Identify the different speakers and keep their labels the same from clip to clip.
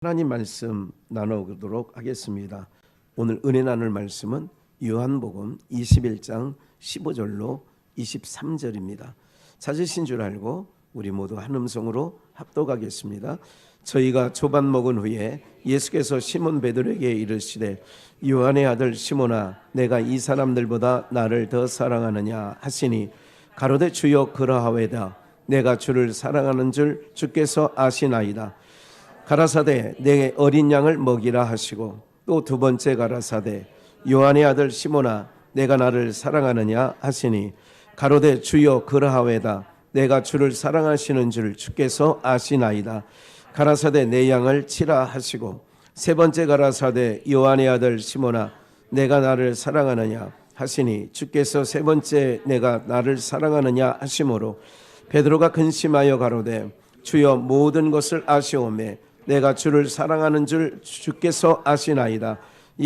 Speaker 1: 하나님 말씀 나누도록 하겠습니다. 오늘 은혜 나눌 말씀은 요한복음 21장 15절로 23절입니다. 찾으신 줄 알고 우리 모두 한 음성으로 합독하겠습니다. 저희가 조반 먹은 후에 예수께서 시몬 베드로에게 이르시되 요한의 아들 시몬아 내가 이 사람들보다 나를 더 사랑하느냐 하시니 가로되 주여 그러하외다. 내가 주를 사랑하는 줄 주께서 아시나이다. 가라사대 내 어린 양을 먹이라 하시고 또 두 번째 가라사대 요한의 아들 시몬아 내가 나를 사랑하느냐 하시니 가로되 주여 그러하외다. 내가 주를 사랑하시는 줄 주께서 아시나이다. 가라사대 내 양을 치라 하시고 세 번째 가라사대 요한의 아들 시몬아 내가 나를 사랑하느냐 하시니 주께서 세 번째 내가 나를 사랑하느냐 하심으로 베드로가 근심하여 가로되 주여 모든 것을 아시오매 내가 주를 사랑하는 줄 주께서 아시나이다.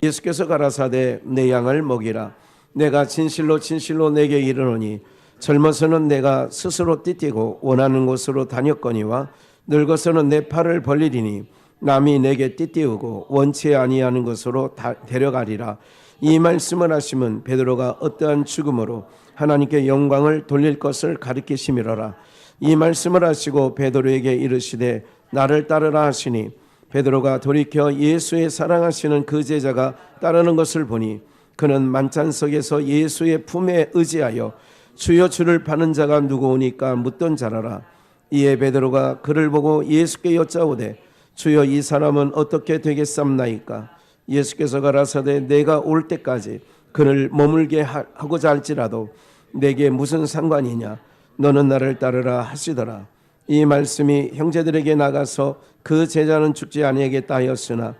Speaker 1: 예수께서 가라사대 내 양을 먹이라. 내가 진실로 진실로 내게 이르노니 젊어서는 내가 스스로 띠띠고 원하는 곳으로 다녔거니와 늙어서는 내 팔을 벌리리니 남이 내게 띠띠우고 원치 아니하는 곳으로 데려가리라. 이 말씀을 하시면 베드로가 어떠한 죽음으로 하나님께 영광을 돌릴 것을 가리키심이로라. 이 말씀을 하시고 베드로에게 이르시되 나를 따르라 하시니 베드로가 돌이켜 예수의 사랑하시는 그 제자가 따르는 것을 보니 그는 만찬석에서 예수의 품에 의지하여 주여 주를 파는 자가 누구오니까 묻던 자라라. 이에 베드로가 그를 보고 예수께 여짜오되 주여 이 사람은 어떻게 되겠삼나이까. 예수께서 가라사대 내가 올 때까지 그를 머물게 하고자 할지라도 내게 무슨 상관이냐. 너는 나를 따르라 하시더라. 이 말씀이 형제들에게 나가서 그 제자는 죽지 아니하겠다 하였으나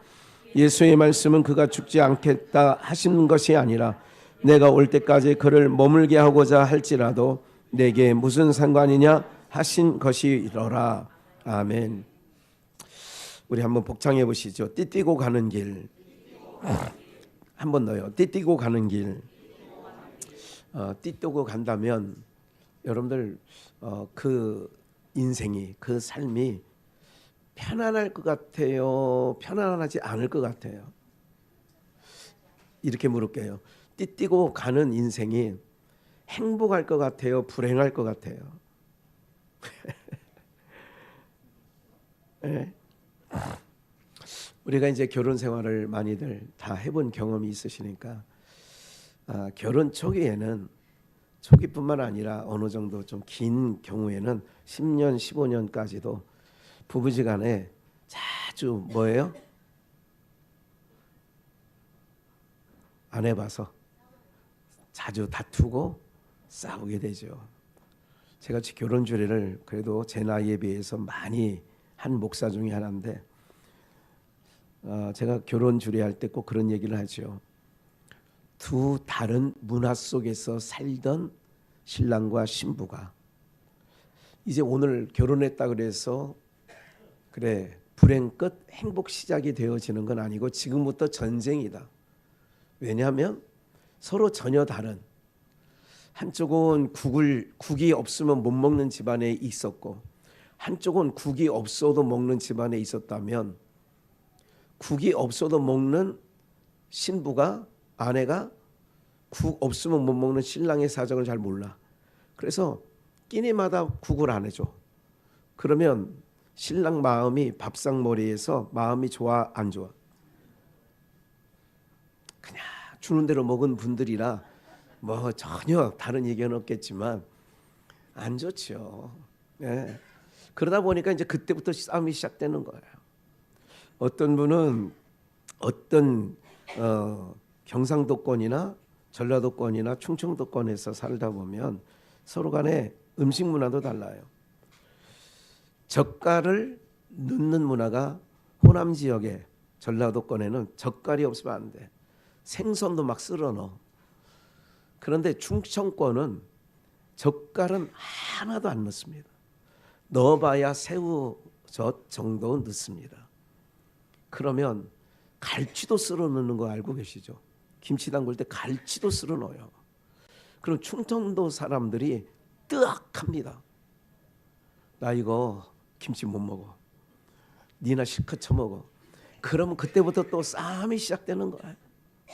Speaker 1: 예수의 말씀은 그가 죽지 않겠다 하시는 것이 아니라 내가 올 때까지 그를 머물게 하고자 할지라도 내게 무슨 상관이냐 하신 것이로라. 아멘. 우리 한번 복창해 보시죠. 띠띠고 가는 길. 한 번 더요. 띠띠고 가는 길. 띠띠고 간다면 여러분들 그 인생이 그 삶이 편안할 것 같아요? 편안하지 않을 것 같아요? 이렇게 물을게요. 띠띠고 가는 인생이 행복할 것 같아요? 불행할 것 같아요? 네. 우리가 이제 결혼 생활을 많이들 다 해본 경험이 있으시니까 결혼 초기뿐만 아니라 어느 정도 좀 긴 경우에는 10년, 15년까지도 부부지간에 자주 뭐예요? 안 해봐서 자주 다투고 싸우게 되죠. 제가 결혼 주례를 그래도 제 나이에 비해서 많이 한 목사 중에 하나인데 제가 결혼 주례할 때 꼭 그런 얘기를 하죠. 두 다른 문화 속에서 살던 신랑과 신부가 이제 오늘 결혼했다 그래서 그래 불행 끝 행복 시작이 되어지는 건 아니고 지금부터 전쟁이다. 왜냐하면 서로 전혀 다른, 한쪽은 국이 없으면 못 먹는 집안에 있었고 한쪽은 국이 없어도 먹는 집안에 있었다면 국이 없어도 먹는 신부가 아내가 국 없으면 못 먹는 신랑의 사정을 잘 몰라. 그래서 끼니마다 국을 안 해줘. 그러면 신랑 마음이 밥상머리에서 마음이 좋아 안 좋아? 그냥 주는 대로 먹은 분들이라 뭐 전혀 다른 얘기는 없겠지만 안 좋죠. 네. 그러다 보니까 이제 그때부터 싸움이 시작되는 거예요. 어떤 분은 어떤 경상도권이나 전라도권이나 충청도권에서 살다 보면 서로 간에 음식 문화도 달라요. 젓갈을 넣는 문화가 호남 지역에 전라도권에는 젓갈이 없으면 안 돼. 생선도 막 쓸어 넣어. 그런데 충청권은 젓갈은 하나도 안 넣습니다. 넣어봐야 새우젓 정도 넣습니다. 그러면 갈치도 쓸어 넣는 거 알고 계시죠? 김치 담글 때 갈치도 쓸어 넣어요. 그럼 충청도 사람들이 뜨악합니다. 나 이거 김치 못 먹어. 니나 실컷 처먹어. 그러면 그때부터 또 싸움이 시작되는 거야.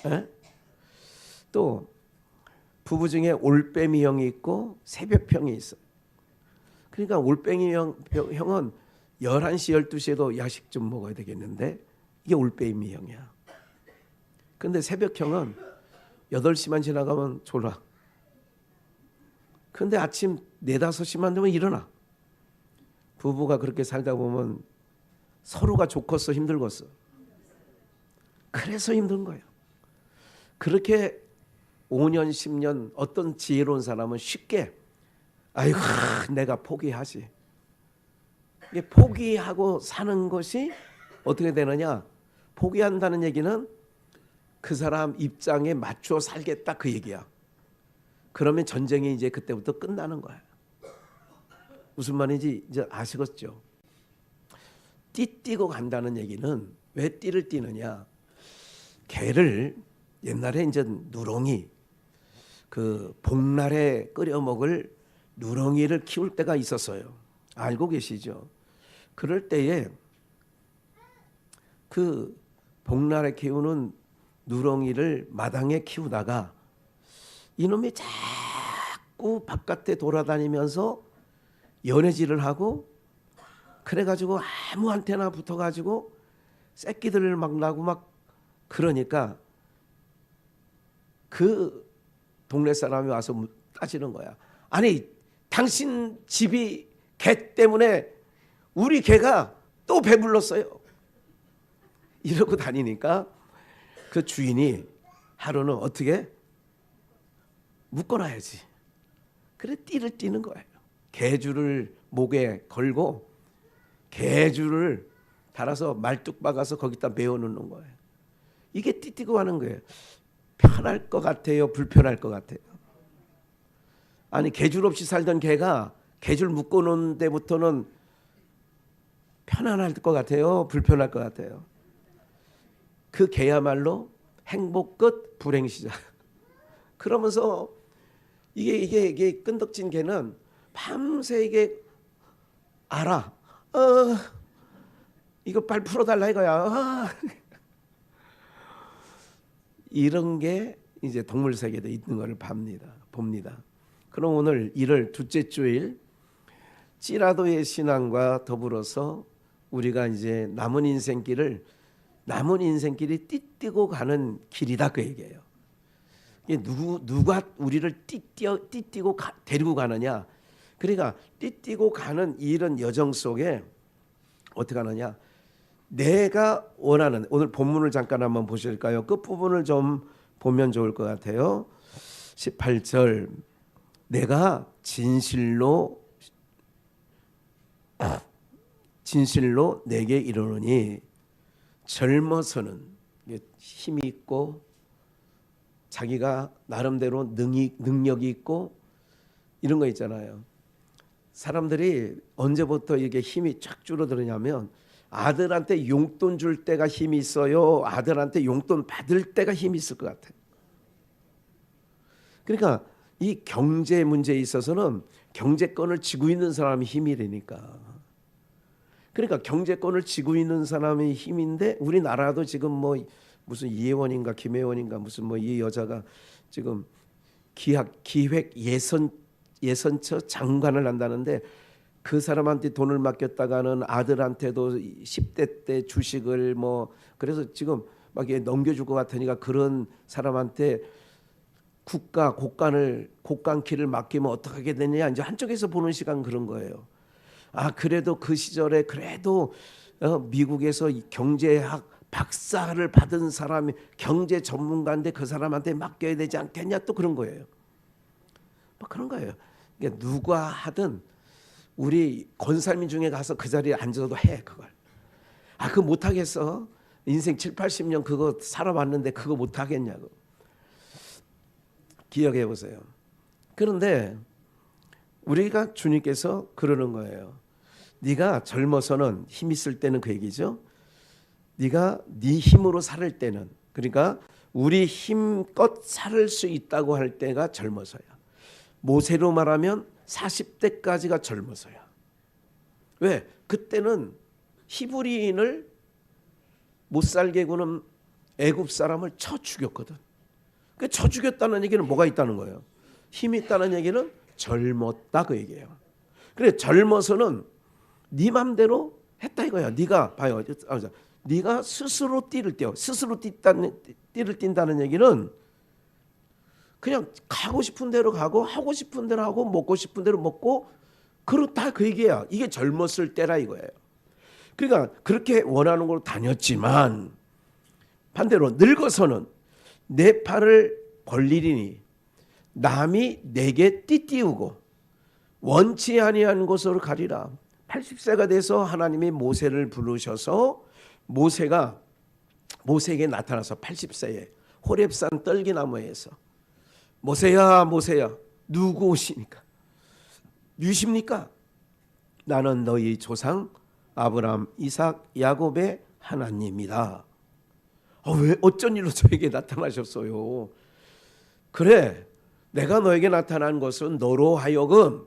Speaker 1: 에? 또 부부 중에 올빼미 형이 있고 새벽형이 있어요. 그러니까 올빼미 형은 11시 12시에도 야식 좀 먹어야 되겠는데 이게 올빼미 형이야. 근데 새벽형은 8시만 지나가면 졸아. 근데 아침 4, 5시만 되면 일어나. 부부가 그렇게 살다 보면 서로가 좋겠어 힘들겠어. 그래서 힘든 거예요. 그렇게 5년 10년 어떤 지혜로운 사람은 쉽게 아이고 내가 포기하지. 이게 포기하고 사는 것이 어떻게 되느냐. 포기한다는 얘기는 그 사람 입장에 맞추어 살겠다 그 얘기야. 그러면 전쟁이 이제 그때부터 끝나는 거야. 무슨 말인지 이제 아시겠죠? 띠띠고 간다는 얘기는 왜 띠를 띠느냐. 개를 옛날에 이제 누렁이 그 복날에 끓여 먹을 누렁이를 키울 때가 있었어요. 알고 계시죠? 그럴 때에 그 복날에 키우는 누렁이를 마당에 키우다가 이놈이 자꾸 바깥에 돌아다니면서 연애질을 하고 그래가지고 아무한테나 붙어가지고 새끼들을 막 나고 막 그러니까 그 동네 사람이 와서 따지는 거야. 아니 당신 집이 개 때문에 우리 개가 또 배불렀어요. 이러고 다니니까 그 주인이 하루는 어떻게 묶어놔야지. 그래 띠를 띠는 거예요. 개줄을 목에 걸고 개줄을 달아서 말뚝 박아서 거기다 메어놓는 거예요. 이게 띠띠고 하는 거예요. 편할 것 같아요? 불편할 것 같아요? 아니 개줄 없이 살던 개가 개줄 묶어놓은 데부터는 편안할 것 같아요? 불편할 것 같아요? 그 개야말로 행복 끝 불행 시작. 그러면서 이게 끈덕진 개는 밤새 이게 알아. 이거 빨리 풀어달라 이거야. 이런 게 이제 동물 세계도 있는 것을 봅니다. 그럼 오늘 1월 둘째 주일 찌라도의 신앙과 더불어서 우리가 이제 남은 인생길이 띠띠고 가는 길이다 그 얘기예요. 이게 누가 우리를 띠띠고 데리고 가느냐. 그러니까 띠띠고 가는 이런 여정 속에 어떻게 하느냐. 내가 원하는 오늘 본문을 잠깐 한번 보실까요? 끝부분을 좀 보면 좋을 것 같아요. 18절 내가 진실로 내게 이르노니 젊어서는 힘이 있고 자기가 나름대로 능력이 있고 이런 거 있잖아요. 사람들이 언제부터 이게 힘이 쫙 줄어드느냐면 아들한테 용돈 줄 때가 힘이 있어요. 아들한테 용돈 받을 때가 힘이 있을 것 같아요. 그러니까 이 경제 문제에 있어서는 경제권을 쥐고 있는 사람이 힘이 되니까. 그러니까 경제권을 쥐고 있는 사람이 힘인데 우리나라도 지금 뭐 무슨 이혜원인가 김혜원인가 무슨 뭐 이 여자가 지금 기획 예선처 장관을 한다는데 그 사람한테 돈을 맡겼다가는 아들한테도 10대 때 주식을 뭐 그래서 지금 막 넘겨줄 것 같으니까 그런 사람한테 국가 곡간키를 맡기면 어떻게 하게 되느냐 이제 한쪽에서 보는 시간 그런 거예요. 아 그래도 그 시절에 그래도 미국에서 경제학 박사를 받은 사람이 경제 전문가인데 그 사람한테 맡겨야 되지 않겠냐 또 그런 거예요. 뭐 그런 거예요. 그러니까 누가 하든 우리 권사님 중에 가서 그 자리에 앉아도 해 그걸. 아 그거 못하겠어. 인생 7, 80년 그거 살아봤는데 그거 못하겠냐고. 기억해 보세요. 그런데 우리가 주님께서 그러는 거예요. 네가 젊어서는 힘 있을 때는 그 얘기죠. 네가 네 힘으로 살 때는 그러니까 우리 힘껏 살 수 있다고 할 때가 젊어서야. 모세로 말하면 40대까지가 젊어서야. 왜? 그때는 히브리인을 못 살게 구는 애굽 사람을 쳐 죽였거든. 그 쳐 죽였다는 얘기는 뭐가 있다는 거예요? 힘이 있다는 얘기는 젊었다 그 얘기예요. 그래 젊어서는 네 맘대로 했다 이거야. 네가 봐요. 네가 스스로 띠를 떼어. 스스로 띠를 띈다는 얘기는 그냥 가고 싶은 대로 가고 하고 싶은 대로 하고 먹고 싶은 대로 먹고 그렇다 그 얘기야. 이게 젊었을 때라 이거예요. 그러니까 그렇게 원하는 걸로 다녔지만 반대로 늙어서는 내 팔을 벌리리니 남이 내게 띠띠우고 원치 아니한 곳으로 가리라. 80세가 돼서 하나님이 모세를 부르셔서 모세에게 나타나서 80세에 호렙산 떨기나무에서 모세야 모세야 누구오십니까? 누구십니까? 나는 너희 조상 아브라함 이삭 야곱의 하나님이다. 왜 어쩐 일로 저에게 나타나셨어요? 그래 내가 너에게 나타난 것은 너로 하여금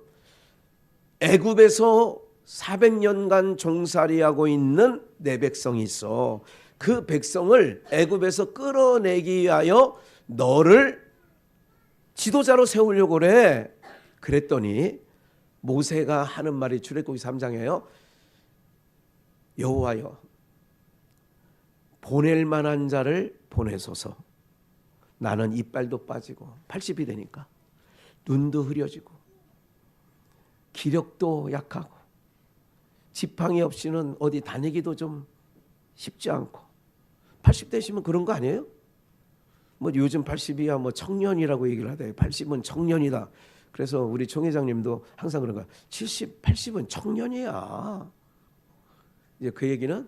Speaker 1: 애굽에서 400년간 종살이하고 있는 내 백성이 있어. 그 백성을 애굽에서 끌어내기 위하여 너를 지도자로 세우려고 그래. 그랬더니 모세가 하는 말이 출애굽기 3장이에요. 여호와여 보낼 만한 자를 보내소서. 나는 이빨도 빠지고 80이 되니까 눈도 흐려지고 기력도 약하고 지팡이 없이는 어디 다니기도 좀 쉽지 않고 80 되시면 그런 거 아니에요? 뭐 요즘 80이야 뭐 청년이라고 얘기를 하대. 80은 청년이다. 그래서 우리 총회장님도 항상 그런 거야. 70, 80은 청년이야. 이제 그 얘기는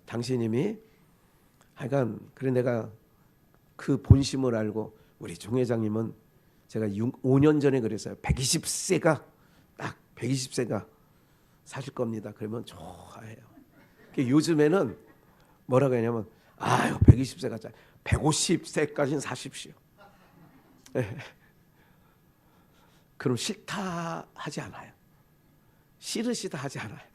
Speaker 1: 당신님이 하여간 그래 내가 그 본심을 알고 우리 총회장님은 제가 5년 전에 그랬어요. 120세가 딱 120세가 사실 겁니다. 그러면 좋아해요. 요즘에는 뭐라고 하냐면 아유 120세가 150세까지는 사십시오. 네. 그럼 싫다 하지 않아요. 싫으시다 하지 않아요.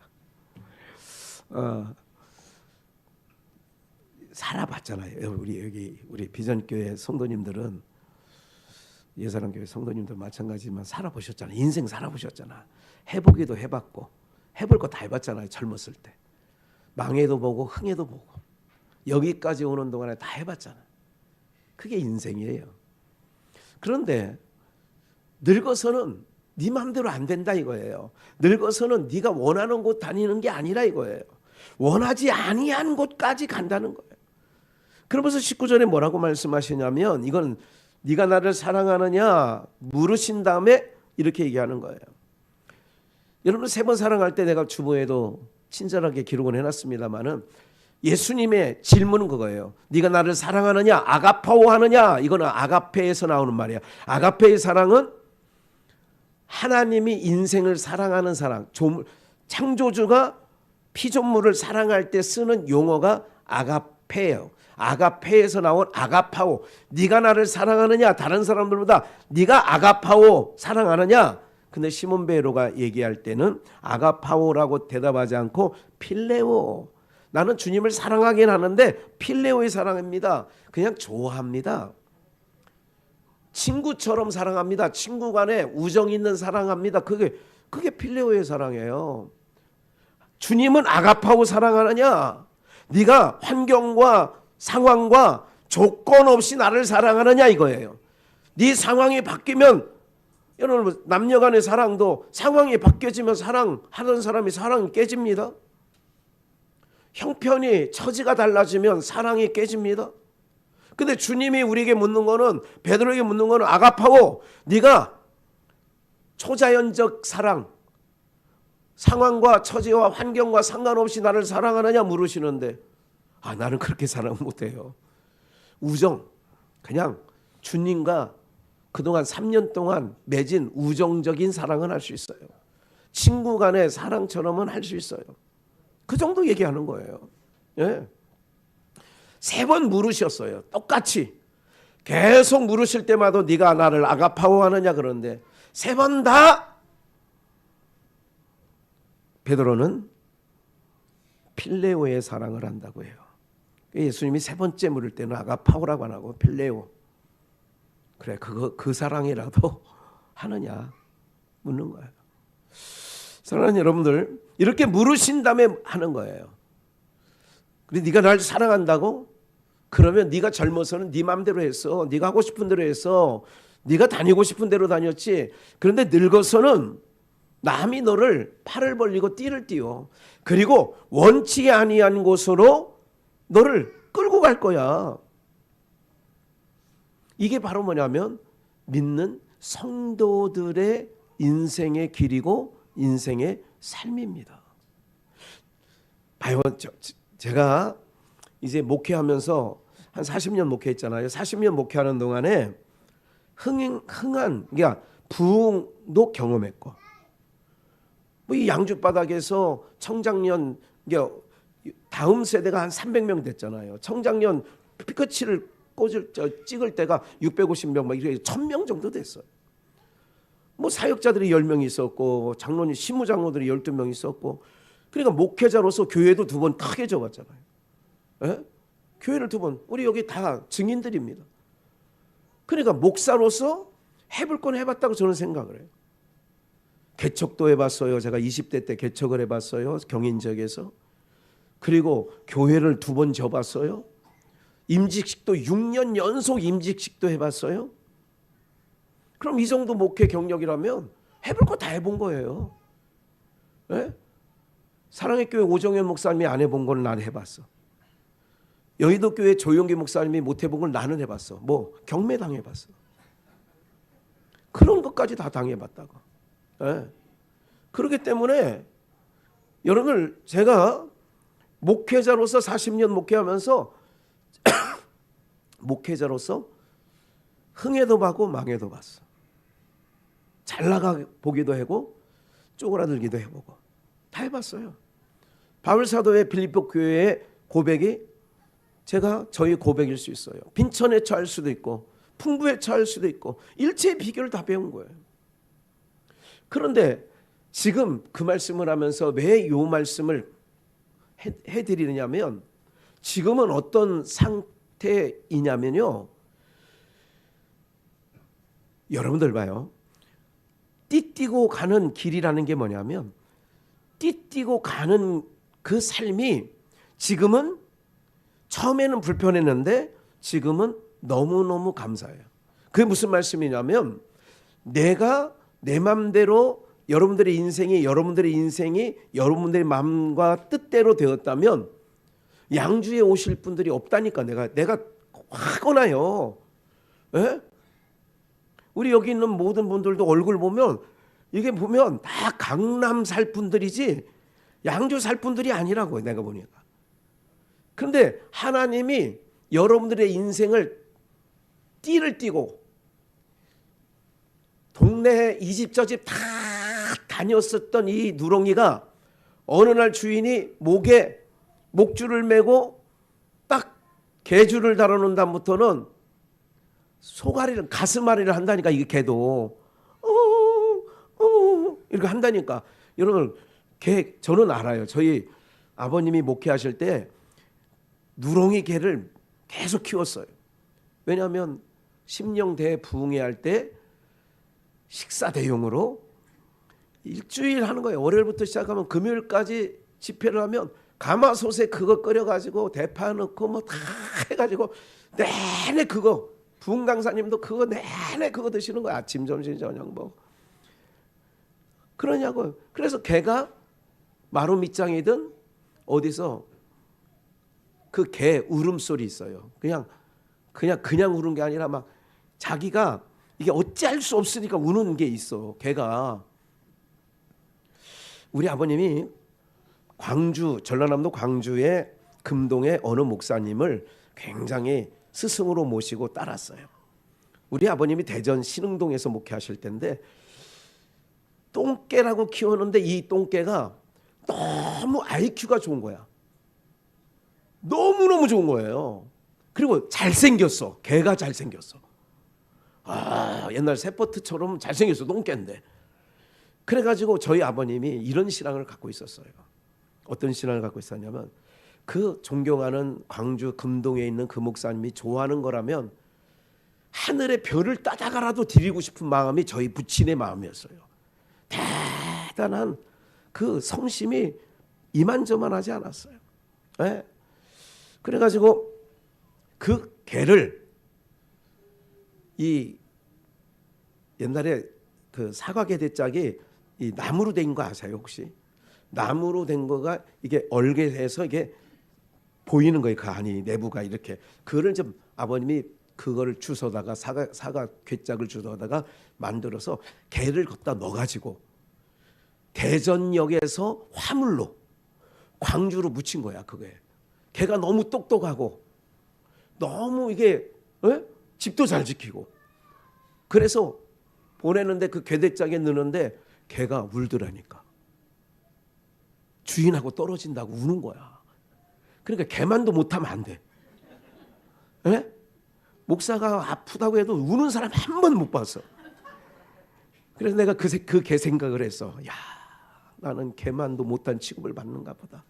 Speaker 1: 살아봤잖아요. 우리 비전교회 성도님들은 예사랑교회 성도님들 마찬가지지만 살아보셨잖아요. 인생 살아보셨잖아. 해보기도 해봤고 해볼 거 다 해봤잖아요. 젊었을 때 망해도 보고 흥해도 보고 여기까지 오는 동안에 다 해봤잖아. 그게 인생이에요. 그런데 늙어서는 네 마음대로 안 된다 이거예요. 늙어서는 네가 원하는 곳 다니는 게 아니라 이거예요. 원하지 아니한 곳까지 간다는 거예요. 그러면서 19절에 뭐라고 말씀하시냐면 이건 네가 나를 사랑하느냐 물으신 다음에 이렇게 얘기하는 거예요. 여러분 3번 사랑할 때 내가 주보에도 친절하게 기록을 해놨습니다마는 예수님의 질문은 그거예요. 네가 나를 사랑하느냐 아가파오 하느냐. 이거는 아가페에서 나오는 말이야. 아가페의 사랑은 하나님이 인생을 사랑하는 사랑. 창조주가 피조물을 사랑할 때 쓰는 용어가 아가페예요. 아가페에서 나온 아가파오. 네가 나를 사랑하느냐 다른 사람들보다 네가 아가파오 사랑하느냐. 근데 시몬 베드로가 얘기할 때는 아가파오라고 대답하지 않고 필레오. 나는 주님을 사랑하긴 하는데 필레오의 사랑입니다. 그냥 좋아합니다. 친구처럼 사랑합니다. 친구 간에 우정 있는 사랑합니다. 그게 필레오의 사랑이에요. 주님은 아가파오 사랑하느냐? 네가 환경과 상황과 조건 없이 나를 사랑하느냐 이거예요. 네 상황이 바뀌면 여러분 남녀 간의 사랑도 상황이 바뀌어지면 사랑하던 사람이 사랑이 깨집니다. 형편이 처지가 달라지면 사랑이 깨집니다. 근데 주님이 우리에게 묻는 거는 베드로에게 묻는 거는 아가파오 네가 초자연적 사랑 상황과 처지와 환경과 상관없이 나를 사랑하느냐 물으시는데 나는 그렇게 사랑 못해요. 우정 그냥 주님과 그동안 3년 동안 맺은 우정적인 사랑은 할 수 있어요. 친구 간의 사랑처럼은 할 수 있어요. 그 정도 얘기하는 거예요. 예. 3번 물으셨어요. 똑같이 계속 물으실 때마다 네가 나를 아가파오 하느냐 그러는데 3번 다 베드로는 필레오의 사랑을 한다고 해요. 예수님이 세 번째 물을 때는 아가파오라고 안 하고 필레오. 그래, 그 사랑이라도 하느냐 묻는 거예요. 사랑하는 여러분들, 이렇게 물으신 다음에 하는 거예요. 그래, 네가 날 사랑한다고? 그러면 네가 젊어서는 네 마음대로 했어. 네가 하고 싶은 대로 했어. 네가 다니고 싶은 대로 다녔지. 그런데 늙어서는 남이 너를 팔을 벌리고 띠를 띠워. 그리고 원치 아니한 곳으로 너를 끌고 갈 거야. 이게 바로 뭐냐면 믿는 성도들의 인생의 길이고 인생의 삶입니다. 봐요, 제가 이제 목회하면서 한 40년 목회했잖아요. 40년 목회하는 동안에 흥한, 그러니까 부흥도 경험했고, 뭐 이 양주 바닥에서 청장년, 그러니까 다음 세대가 한 300명 됐잖아요. 청장년 피크치를 찍을 때가 650명, 막 이렇게 1000명 정도 됐어요. 뭐 사역자들이 10명 있었고, 장로님, 시무장로들이 12명 있었고, 그러니까 목회자로서 교회도 2번 크게 접었잖아요. 예? 교회를 2번, 우리 여기 다 증인들입니다. 그러니까 목사로서 해볼 건 해봤다고 저는 생각을 해요. 개척도 해봤어요. 제가 20대 때 개척을 해봤어요. 경인 지역에서. 그리고 교회를 2번 접었어요. 임직식도 6년 연속 임직식도 해봤어요. 그럼 이 정도 목회 경력이라면 해볼 거 다 해본 거예요. 네? 사랑의 교회 오정현 목사님이 안 해본 걸 난 해봤어. 여의도 교회 조용기 목사님이 못 해본 걸 나는 해봤어. 뭐 경매 당해봤어. 그런 것까지 다 당해봤다고. 네. 그렇기 때문에 여러분들, 제가 목회자로서 40년 목회하면서 목회자로서 흥해도 봐고 망해도 봤어. 잘 나가 보기도 하고 쪼그라들기도 해보고 다 해봤어요. 바울사도의 빌립보 교회의 고백이 저희 고백일 수 있어요. 빈천에 처할 수도 있고 풍부에 처할 수도 있고 일체의 비결을 다 배운 거예요. 그런데 지금 그 말씀을 하면서 왜 이 말씀을 해드리느냐면, 지금은 어떤 상태이냐면요, 여러분들 봐요. 띠띠고 가는 길이라는 게 뭐냐면, 띠띠고 가는 그 삶이 지금은 처음에는 불편했는데 지금은 너무너무 감사해요. 그게 무슨 말씀이냐면, 내가 내 맘대로 여러분들의 인생이 여러분들의 마음과 뜻대로 되었다면 양주에 오실 분들이 없다니까. 내가 화거나요. 예? 우리 여기 있는 모든 분들도 얼굴 보면 이게 보면 다 강남 살 분들이지 양주 살 분들이 아니라고요. 내가 보니까. 그런데 하나님이 여러분들의 인생을 띠를 띠고 동네 이 집 저 집 다 다녔었던 이 누렁이가 어느 날 주인이 목에 목줄을 메고 딱 개줄을 달아놓은 다음부터는 소가리를 가슴앓이를 한다니까. 이게 개도 이렇게 한다니까. 여러분, 저는 알아요. 저희 아버님이 목회하실 때 누렁이 개를 계속 키웠어요. 왜냐하면 심령대 부흥회 할 때 식사 대용으로 일주일 하는 거예요. 월요일부터 시작하면 금요일까지 집회를 하면 가마솥에 그거 끓여가지고 대파 넣고 뭐 다 해가지고 내내 그거, 부흥 강사님도 그거 내내 그거 드시는 거야. 아침 점심 저녁 뭐. 그러냐고요. 그래서 개가 마루 밑장이든 어디서 그 개 울음소리 있어요. 그냥 우는 게 아니라 막 자기가 이게 어찌할 수 없으니까 우는 게 있어. 개가. 우리 아버님이 전라남도 광주의 금동의 어느 목사님을 굉장히 스승으로 모시고 따랐어요. 우리 아버님이 대전 신흥동에서 목회하실 때인데 똥개라고 키웠는데 이 똥개가 너무 IQ가 좋은 거야. 너무너무 좋은 거예요. 그리고 잘생겼어. 개가 잘생겼어. 옛날 세포트처럼 잘생겼어. 똥개인데. 그래가지고 저희 아버님이 이런 신앙을 갖고 있었어요. 어떤 신앙을 갖고 있었냐면, 그 존경하는 광주 금동에 있는 그 목사님이 좋아하는 거라면 하늘의 별을 따다가라도 드리고 싶은 마음이 저희 부친의 마음이었어요. 대단한 그 성심이 이만저만하지 않았어요. 네? 그래가지고 그 개를 이 옛날에 그 사과개 대짝이 이 나무로 된 거 아세요 혹시? 나무로 된 거가 이게 얼개해서 이게 보이는 거예요. 그 안이 내부가 이렇게. 그거를 좀 아버님이 그거를 주워다가 사과 괴짝을 주워다가 만들어서 개를 걷다 넣어가지고 대전역에서 화물로 광주로 묻힌 거야. 그게. 개가 너무 똑똑하고 너무 이게 집도 잘 지키고 그래서 보내는데 그 괴대짝에 넣는데 개가 울더라니까. 주인하고 떨어진다고 우는 거야. 그러니까 개만도 못하면 안 돼. 에? 목사가 아프다고 해도 우는 사람 한 번 못 봤어. 그래서 내가 그 개 생각을 했어. 야, 나는 개만도 못한 취급을 받는가 보다.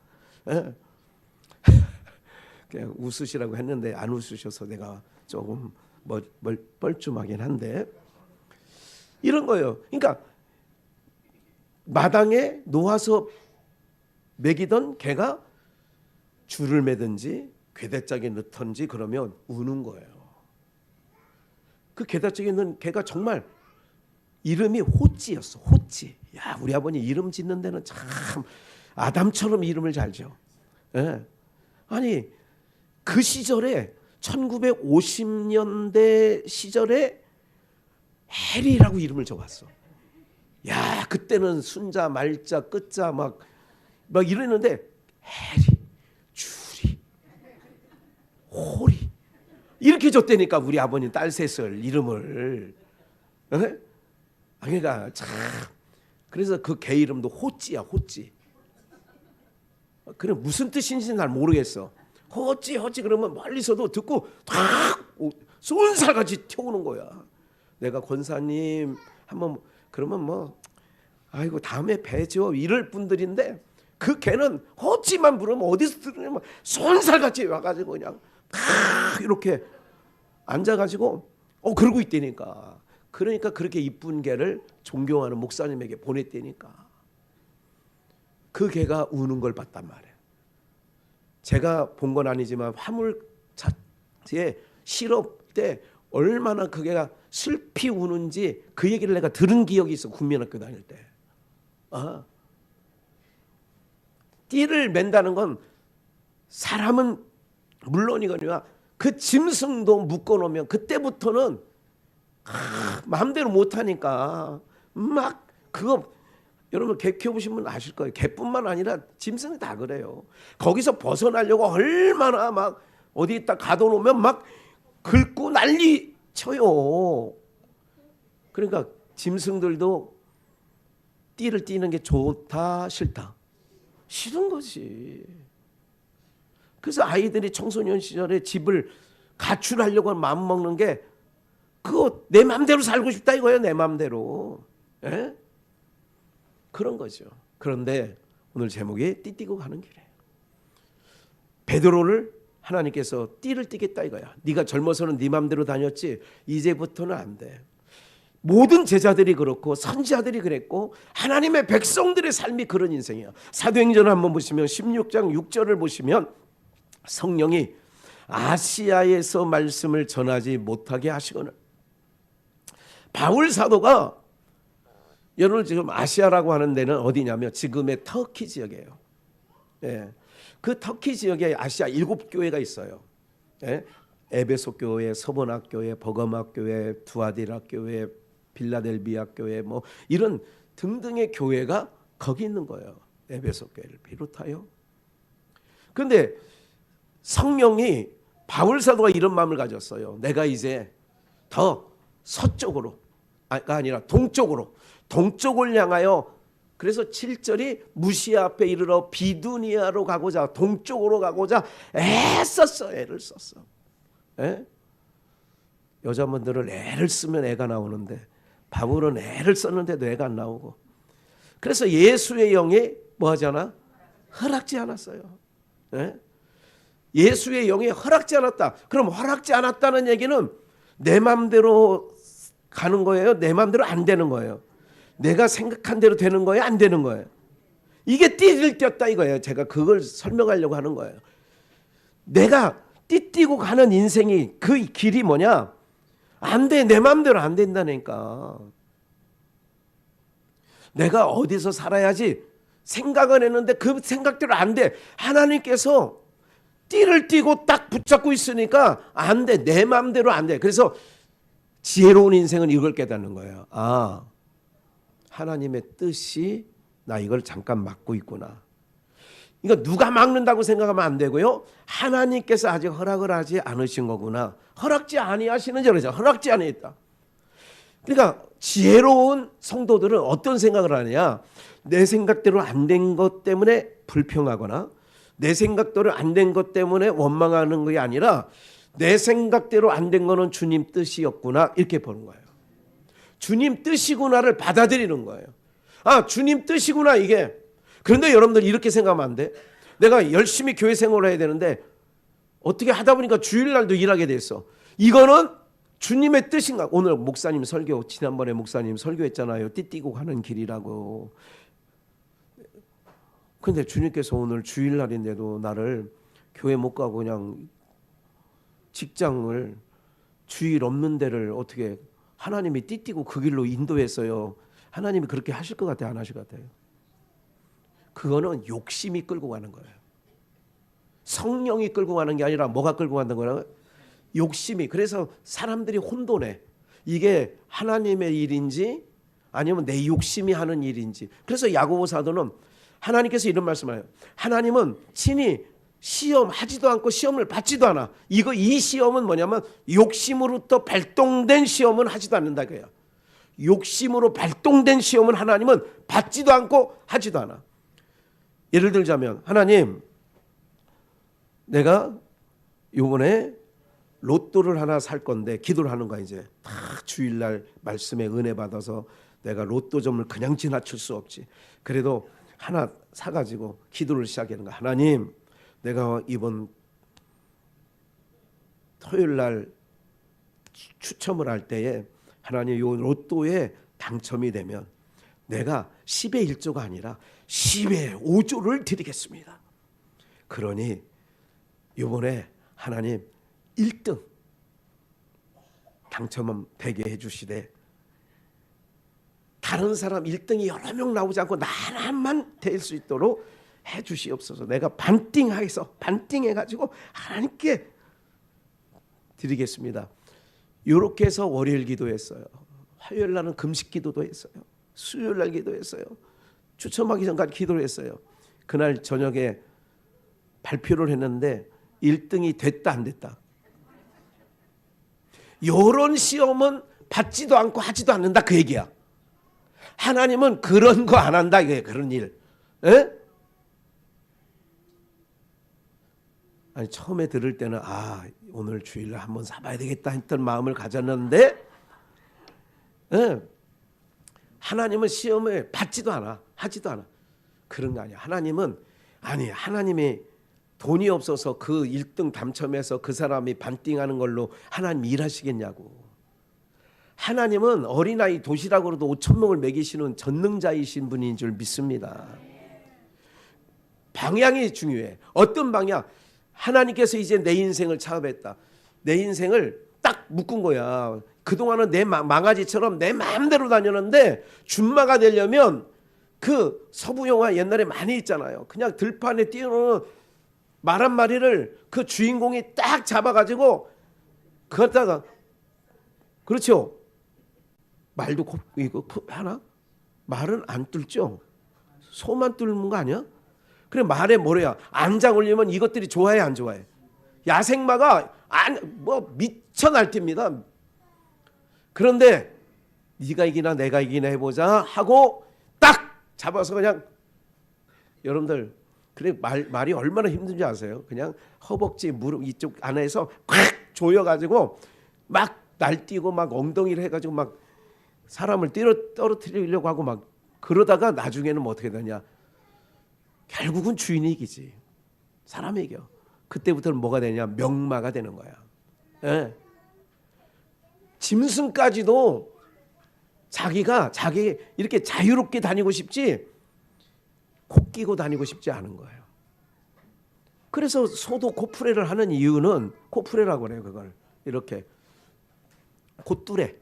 Speaker 1: 에? 그냥 웃으시라고 했는데 안 웃으셔서 내가 조금 뻘쭘하긴 한데 이런 거예요. 그러니까 마당에 놓아서 먹이던 개가 줄을 매든지 괴대짝에 넣던지 그러면 우는 거예요. 그 괴대짝에 넣은 개가 정말 이름이 호찌였어. 호찌. 야, 우리 아버님 이름 짓는 데는 참 아담처럼 이름을 잘 지어. 예. 아니 그 시절에 1950년대 시절에 해리라고 이름을 적었어. 야, 그때는 순자, 말자, 끝자 막 이러는데 해리, 주리, 호리 이렇게 줬다니까 우리 아버님 딸 셋을 이름을. 에? 그러니까 참 그래서 그 개 이름도 호찌야, 호찌. 그래 무슨 뜻인지는 잘 모르겠어. 호찌 호찌 그러면 멀리서도 듣고 탁 쏜살같이 튀어오는 거야. 내가 권사님 한번 그러면 뭐 아이고 다음에 뵈죠 이럴 분들인데 그 개는 호찌만 부르면 어디서 들으면 쏜살같이 와가지고 그냥 팍 이렇게 앉아가지고 그러고 있다니까. 그러니까 그렇게 이쁜 개를 존경하는 목사님에게 보냈다니까. 그 개가 우는 걸 봤단 말이에요. 제가 본 건 아니지만 화물차에 실업 때 얼마나 그 개가 슬피 우는지 그 얘기를 내가 들은 기억이 있어. 국민학교 다닐 때. 띠를 맨다는 건 사람은 물론이거니와 그 짐승도 묶어놓으면 그때부터는 마음대로 못하니까 막 그거 여러분 개 키워보신 분 아실 거예요. 개뿐만 아니라 짐승이 다 그래요. 거기서 벗어나려고 얼마나 막 어디 있다 가둬놓으면 막 긁고 난리 쳐요. 그러니까 짐승들도 띠를 띠는 게 좋다 싫다? 싫은 거지. 그래서 아이들이 청소년 시절에 집을 가출하려고 마음먹는 게 그거 내 마음대로 살고 싶다 이거예요. 내 마음대로. 에? 그런 거죠. 그런데 오늘 제목이 띠띠고 가는 길이에요. 베드로를 하나님께서 띠를 띠겠다 이거야. 네가 젊어서는 네 마음대로 다녔지 이제부터는 안 돼. 모든 제자들이 그렇고 선지자들이 그랬고 하나님의 백성들의 삶이 그런 인생이야. 사도행전을 한번 보시면 16장 6절을 보시면 성령이 아시아에서 말씀을 전하지 못하게 하시거늘. 바울 사도가 여러분 지금 아시아라고 하는 데는 어디냐면 지금의 터키 지역이에요. 예. 그 터키 지역에 아시아 7교회가 있어요. 예. 에베소 교회, 서번학 교회, 버가막 교회, 두아디라 교회, 빌라델비아 교회 뭐 이런 등등의 교회가 거기 있는 거예요. 에베소 교회를 비롯하여. 그런데 성령이 바울 사도가 이런 마음을 가졌어요. 내가 이제 더 서쪽으로 아니라 동쪽을 향하여 그래서 7절이 무시아 앞에 이르러 비두니아로 가고자 동쪽으로 가고자 애를 썼어. 에? 여자분들은 애를 쓰면 애가 나오는데 바울은 애를 썼는데도 애가 안 나오고 그래서 예수의 영이 뭐 하잖아? 허락지 않았어요. 에? 예수의 영이 허락지 않았다. 그럼 허락지 않았다는 얘기는 내 마음대로 가는 거예요? 내 마음대로 안 되는 거예요? 내가 생각한 대로 되는 거예요? 안 되는 거예요? 이게 띠를 띄었다 이거예요. 제가 그걸 설명하려고 하는 거예요. 내가 띠띠고 가는 인생이 그 길이 뭐냐? 안 돼. 내 마음대로 안 된다니까. 내가 어디서 살아야지 생각은 했는데 그 생각대로 안 돼. 하나님께서 띠를 띠고 딱 붙잡고 있으니까 안 돼. 내 마음대로 안 돼. 그래서 지혜로운 인생은 이걸 깨닫는 거예요. 아, 하나님의 뜻이 나 이걸 잠깐 막고 있구나. 이거 누가 막는다고 생각하면 안 되고요. 하나님께서 아직 허락을 하지 않으신 거구나. 허락지 아니하시는 저러죠. 허락지 아니했다. 그러니까 지혜로운 성도들은 어떤 생각을 하느냐. 내 생각대로 안 된 것 때문에 불평하거나 내 생각대로 안 된 것 때문에 원망하는 것이 아니라 내 생각대로 안 된 거는 주님 뜻이었구나 이렇게 보는 거예요. 주님 뜻이구나를 받아들이는 거예요. 아, 주님 뜻이구나 이게. 그런데 여러분들 이렇게 생각하면 안 돼. 내가 열심히 교회 생활을 해야 되는데 어떻게 하다 보니까 주일날도 일하게 됐어. 이거는 주님의 뜻인가? 오늘 목사님 설교, 지난번에 목사님 설교했잖아요. 띠띠고 가는 길이라고. 근데 주님께서 오늘 주일날인데도 나를 교회 못 가고 그냥 직장을 주일 없는 데를 어떻게 하나님이 띠띠고 그 길로 인도했어요. 하나님이 그렇게 하실 것 같아요? 안 하실 것 같아요? 그거는 욕심이 끌고 가는 거예요. 성령이 끌고 가는 게 아니라 뭐가 끌고 가는 거라고요? 욕심이. 그래서 사람들이 혼돈해. 이게 하나님의 일인지 아니면 내 욕심이 하는 일인지. 그래서 야고보 사도는 하나님께서 이런 말씀을 해요. 하나님은 친히 시험하지도 않고 시험을 받지도 않아. 이 시험은 뭐냐면 욕심으로부터 발동된 시험은 하지도 않는다 그래요. 욕심으로 발동된 시험은 하나님은 받지도 않고 하지도 않아. 예를 들자면 하나님, 내가 요번에 로또를 하나 살 건데 기도를 하는 거야. 이제 다 주일날 말씀에 은혜 받아서 내가 로또점을 그냥 지나칠 수 없지. 그래도 하나 사가지고 기도를 시작하는 거야. 하나님, 내가 이번 토요일날 추첨을 할 때에 하나님 요 로또에 당첨이 되면 내가 10의 1조가 아니라 10의 5조를 드리겠습니다. 그러니 이번에 하나님 1등 당첨은 되게 해주시되 다른 사람 1등이 여러 명 나오지 않고 나 하나만 될 수 있도록 해주시옵소서. 내가 반띵해가지고 하나님께 드리겠습니다. 이렇게 해서 월요일 기도했어요. 화요일 날은 금식 기도도 했어요. 수요일 날 기도했어요. 추첨하기 전까지 기도를 했어요. 그날 저녁에 발표를 했는데 1등이 됐다 안 됐다. 이런 시험은 받지도 않고 하지도 않는다 그 얘기야. 하나님은 그런 거 안 한다 이게 그런 일. 에? 아니 처음에 들을 때는 오늘 주일날 한번 사봐야 되겠다 했던 마음을 가졌는데 하나님은 시험을 받지도 않아. 하지도 않아. 그런 거 아니야. 하나님이 돈이 없어서 그 1등 당첨해서 그 사람이 반띵하는 걸로 하나님 일하시겠냐고. 하나님은 어린아이 도시락으로도 5,000명을 먹이시는 전능자이신 분인 줄 믿습니다. 방향이 중요해. 어떤 방향? 하나님께서 이제 내 인생을 차업했다. 내 인생을 딱 묶은 거야. 그동안은 내 망아지처럼 내 마음대로 다녔는데 준마가 되려면 그 서부 영화 옛날에 많이 있잖아요. 그냥 들판에 뛰어노는 말 한 마리를 그 주인공이 딱 잡아가지고 그것다가 그렇죠. 말도 이거 하나? 말은 안 뚫죠. 소만 뚫는 거 아니야? 그래 말에 뭐래야? 안장 올리면 이것들이 좋아해 안 좋아해? 야생마가 미쳐 날뜁니다. 그런데 네가 이기나 내가 이기나 해보자 하고 딱 잡아서 그냥 여러분들 그래 말이 얼마나 힘든지 아세요? 그냥 허벅지 무릎 이쪽 안에서 콱 조여가지고 막 날뛰고 막 엉덩이를 해가지고 막 사람을 떨어뜨리려고 하고 막 그러다가 나중에는 뭐 어떻게 되냐? 결국은 주인이 이기지. 사람이 이겨. 그때부터는 뭐가 되냐? 명마가 되는 거야. 예. 짐승까지도 자기 이렇게 자유롭게 다니고 싶지 코 끼고 다니고 싶지 않은 거예요. 그래서 소도 코프레를 하는 이유는 코프레라고 그래요. 그걸 이렇게 꽃두레.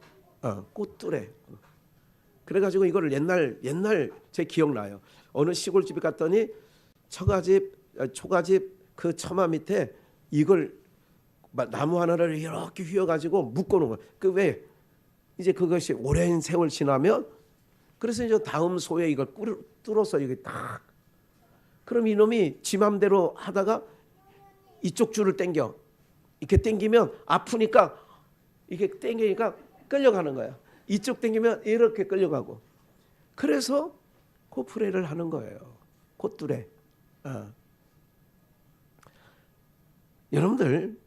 Speaker 1: 그래가지고 이거를 옛날 제 기억나요. 어느 시골집에 갔더니 초가집 그 처마 밑에 이걸 나무 하나를 이렇게 휘어가지고 묶어놓은 거예요. 그 왜 이제 그것이 오랜 세월 지나면 그래서 이제 다음 소에 이걸 뚫어서 이게 딱 그럼 이놈이 지 맘대로 하다가 이쪽 줄을 당겨 이렇게 당기면 아프니까 이게 당기니까 끌려가는 거야. 이쪽 당기면 이렇게 끌려가고 그래서 코프레를 하는 거예요. 콧뚜레. 여러분들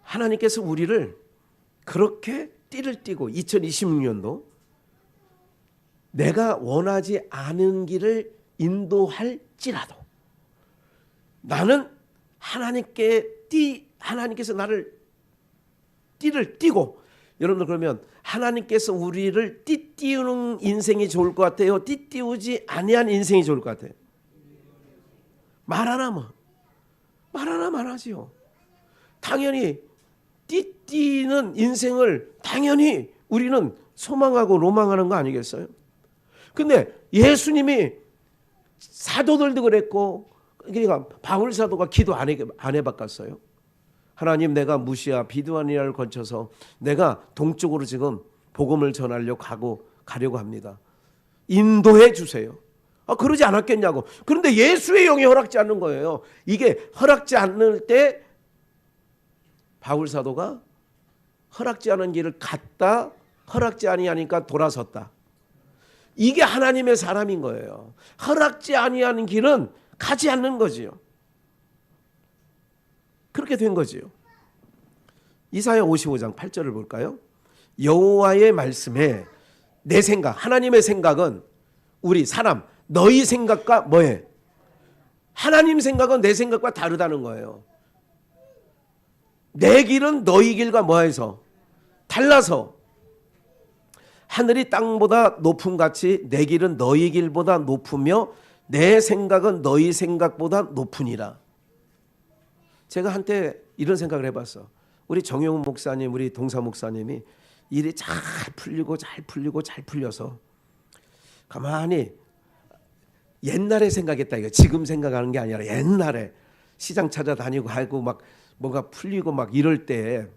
Speaker 1: 하나님께서 우리를 그렇게 띠를 띠고 2026년도 내가 원하지 않은 길을 인도할지라도 나는 하나님께서 나를 띠를 띠고 여러분들 그러면 하나님께서 우리를 띠띠우는 인생이 좋을 것 같아요? 띠띠우지 아니한 인생이 좋을 것 같아요? 말 하나만 하지요. 당연히 띠띠는 인생을 당연히 우리는 소망하고 로망하는 거 아니겠어요? 근데 예수님이 사도들도 그랬고 그러니까 바울 사도가 기도 안 해봤겠어요? 하나님 내가 무시아 비두아니아를 거쳐서 내가 동쪽으로 지금 복음을 전하려고 가려고 합니다. 인도해 주세요. 그러지 않았겠냐고. 그런데 예수의 영이 허락지 않는 거예요. 이게 허락지 않을 때 바울 사도가 허락지 않은 길을 갔다 허락지 아니하니까 돌아섰다. 이게 하나님의 사람인 거예요. 허락지 아니하는 길은 가지 않는 거지요. 그렇게 된 거지요. 이사야 55장 8절을 볼까요? 여호와의 말씀에 내 생각, 하나님의 생각은 우리 사람 너희 생각과 뭐해? 하나님 생각은 내 생각과 다르다는 거예요. 내 길은 너희 길과 뭐해서? 달라서 하늘이 땅보다 높음 같이 내 길은 너희 길보다 높으며 내 생각은 너희 생각보다 높으니라. 제가 한때 이런 생각을 해봤어. 우리 정용 목사님, 우리 동사 목사님이 일이 잘 풀려서 가만히 옛날에 생각했다 이거. 지금 생각하는 게 아니라 옛날에 시장 찾아다니고 하고 막 뭔가 풀리고 막 이럴 때